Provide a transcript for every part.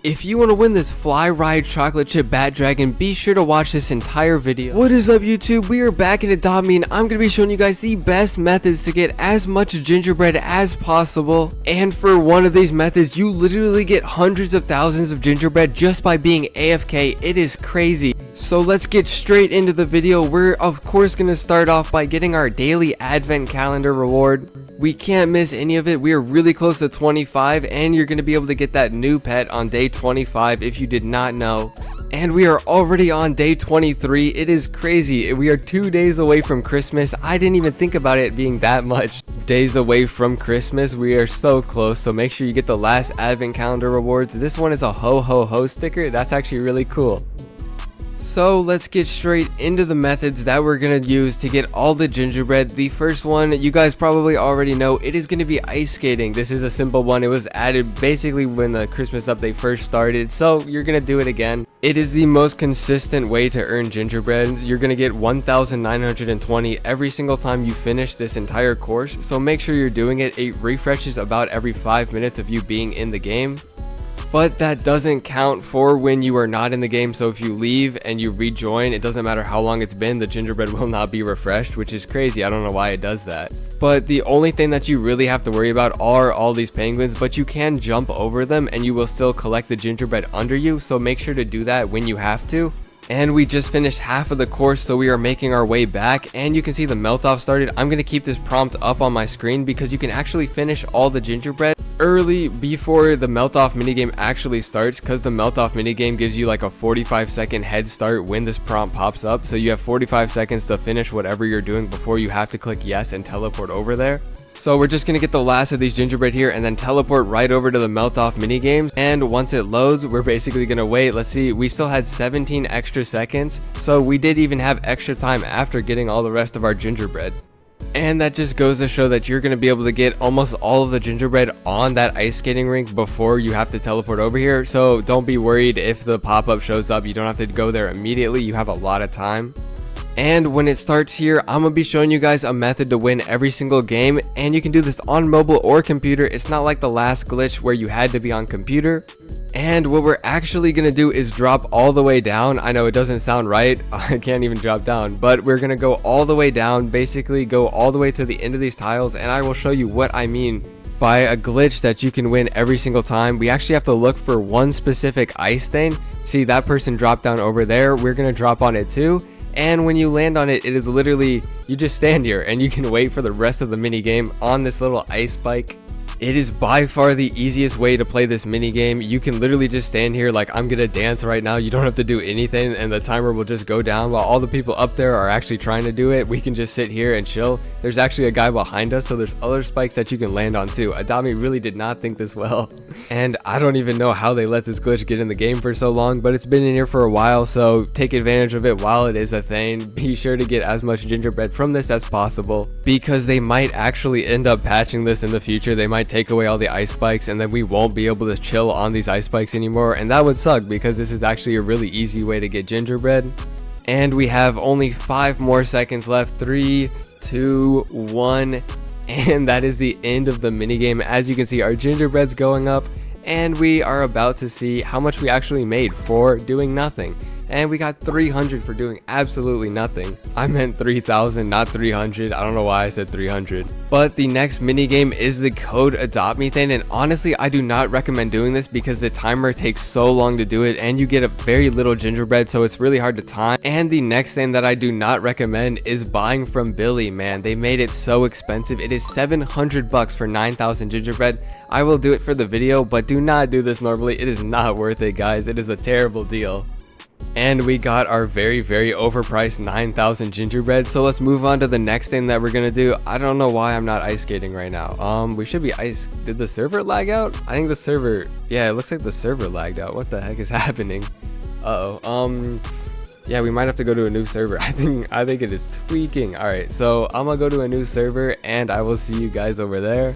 If you want to win this Fly Ride Chocolate Chip Bat Dragon, be sure to watch this entire video. What is up, YouTube? We are back in Adopt Me, and I'm going to be showing you guys the best methods to get as much gingerbread as possible. And for one of these methods, you literally get hundreds of thousands of gingerbread just by being AFK. It is crazy. So let's get straight into the video. We're of course going to start off by getting our daily advent calendar reward. We can't miss any of it. We are really close to 25, and you're going to be able to get that new pet on day 25 if you did not know. And we are already on day 23. It is crazy. We are 2 days away from Christmas. I didn't even think about it being that much days away from Christmas. We are so close, so make sure you get the last advent calendar rewards. This one is a ho ho ho sticker. That's actually really cool. So let's get straight into the methods that we're going to use to get all the gingerbread. The first one, you guys probably already know, it is going to be ice skating. This is a simple one. It was added basically when the Christmas update first started, so you're going to do it again. It is the most consistent way to earn gingerbread. You're going to get 1,920 every single time you finish this entire course, so make sure you're doing it. It refreshes about every 5 minutes of you being in the game. But that doesn't count for when you are not in the game, so if you leave and you rejoin, it doesn't matter how long it's been, the gingerbread will not be refreshed, which is crazy. I don't know why it does that. But the only thing that you really have to worry about are all these penguins, but you can jump over them and you will still collect the gingerbread under you, so make sure to do that when you have to. And we just finished half of the course, so we are making our way back, and you can see the melt off started. I'm going to keep this prompt up on my screen because you can actually finish all the gingerbread early before the melt off minigame actually starts, because the melt off minigame gives you like a 45-second head start when this prompt pops up, so you have 45 seconds to finish whatever you're doing before you have to click yes and teleport over there. So we're just going to get the last of these gingerbread here and then teleport right over to the melt off minigames. And once it loads, we're basically going to wait. Let's see, we still had 17 extra seconds. So we did even have extra time after getting all the rest of our gingerbread. And that just goes to show that you're going to be able to get almost all of the gingerbread on that ice skating rink before you have to teleport over here. So don't be worried if the pop-up shows up. You don't have to go there immediately. You have a lot of time. And when it starts here, I'm going to be showing you guys a method to win every single game, and you can do this on mobile or computer. It's not like the last glitch where you had to be on computer. And what we're actually going to do is drop all the way down. I know it doesn't sound right. I can't even drop down, but we're going to go all the way down, basically go all the way to the end of these tiles, and I will show you what I mean by a glitch that you can win every single time. We actually have to look for one specific ice stain. See, that person dropped down over there. We're going to drop on it too. And when you land on it, it is literally, you just stand here and you can wait for the rest of the mini game on this little ice spike. It is by far the easiest way to play this mini game. You can literally just stand here like I'm gonna dance right now. You don't have to do anything, and the timer will just go down while all the people up there are actually trying to do it. We can just sit here and chill. There's actually a guy behind us, so there's other spikes that you can land on too. Adopt Me really did not think this well, and I don't even know how they let this glitch get in the game for so long, but it's been in here for a while, so take advantage of it while it is a thing. Be sure to get as much gingerbread from this as possible, because they might actually end up patching this in the future. They might take away all the ice spikes, and then we won't be able to chill on these ice spikes anymore, and that would suck because this is actually a really easy way to get gingerbread. And we have only 5 more seconds left. 3, 2, 1, and that is the end of the minigame. As you can see, our gingerbread's going up, and we are about to see how much we actually made for doing nothing. And we got 300 for doing absolutely nothing. I meant 3,000, not 300. I don't know why I said 300. But the next minigame is the code Adopt Me thing. And honestly, I do not recommend doing this because the timer takes so long to do it and you get a very little gingerbread, so it's really hard to time. And the next thing that I do not recommend is buying from Billy, man. They made it so expensive. It is 700 bucks for 9,000 gingerbread. I will do it for the video, but do not do this normally. It is not worth it, guys. It is a terrible deal. And we got our very overpriced 9,000 gingerbread. So let's move on to the next thing that we're gonna do. I don't know why I'm not ice skating right now. We should be ice. Did the server lag out? I think the server, yeah, it looks like the server lagged out. What the heck is happening? Yeah, we might have to go to a new server. I think it is tweaking. All right, so I'm gonna go to a new server and I will see you guys over there.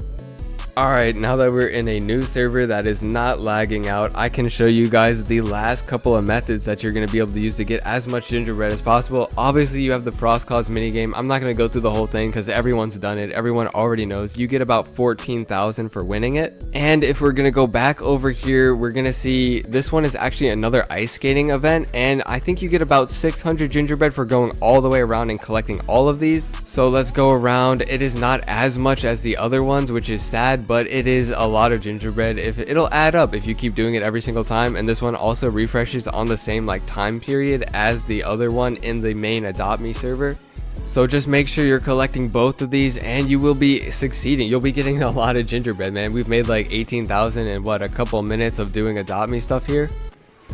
Alright, now that we're in a new server that is not lagging out, I can show you guys the last couple of methods that you're going to be able to use to get as much gingerbread as possible. Obviously, you have the Frost Claws minigame. I'm not going to go through the whole thing because everyone's done it. Everyone already knows. You get about 14,000 for winning it. And if we're going to go back over here, we're going to see this one is actually another ice skating event. And I think you get about 600 gingerbread for going all the way around and collecting all of these. So let's go around. It is not as much as the other ones, which is sad, but it is a lot of gingerbread. If it'll add up if you keep doing it every single time. And this one also refreshes on the same like time period as the other one in the main Adopt Me server. So just make sure you're collecting both of these and you will be succeeding. You'll be getting a lot of gingerbread, man. We've made like 18,000 in what, a couple minutes of doing Adopt Me stuff here.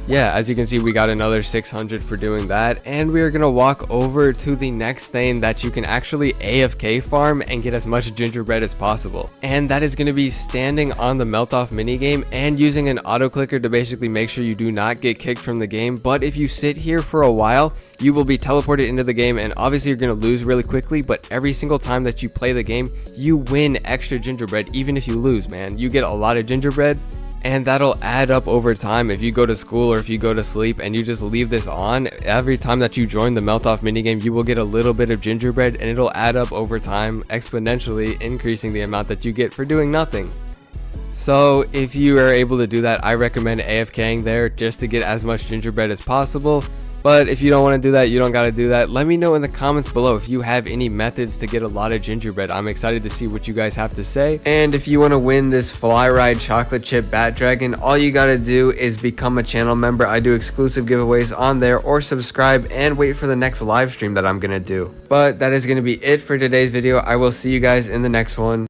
Yeah, as you can see, we got another 600 for doing that, and we are gonna walk over to the next thing that you can actually AFK farm and get as much gingerbread as possible, and that is gonna be standing on the melt off minigame and using an auto clicker to basically make sure you do not get kicked from the game. But if you sit here for a while, you will be teleported into the game, and obviously you're gonna lose really quickly, but every single time that you play the game, you win extra gingerbread. Even if you lose, man, you get a lot of gingerbread. And that'll add up over time. If you go to school or if you go to sleep and you just leave this on, every time that you join the melt off minigame, you will get a little bit of gingerbread, and it'll add up over time, exponentially increasing the amount that you get for doing nothing. So if you are able to do that, I recommend AFKing there just to get as much gingerbread as possible. But if you don't want to do that, you don't got to do that. Let me know in the comments below if you have any methods to get a lot of gingerbread. I'm excited to see what you guys have to say. And if you want to win this Fly Ride Chocolate Chip Bat Dragon, all you got to do is become a channel member. I do exclusive giveaways on there, or subscribe and wait for the next live stream that I'm going to do. But that is going to be it for today's video. I will see you guys in the next one.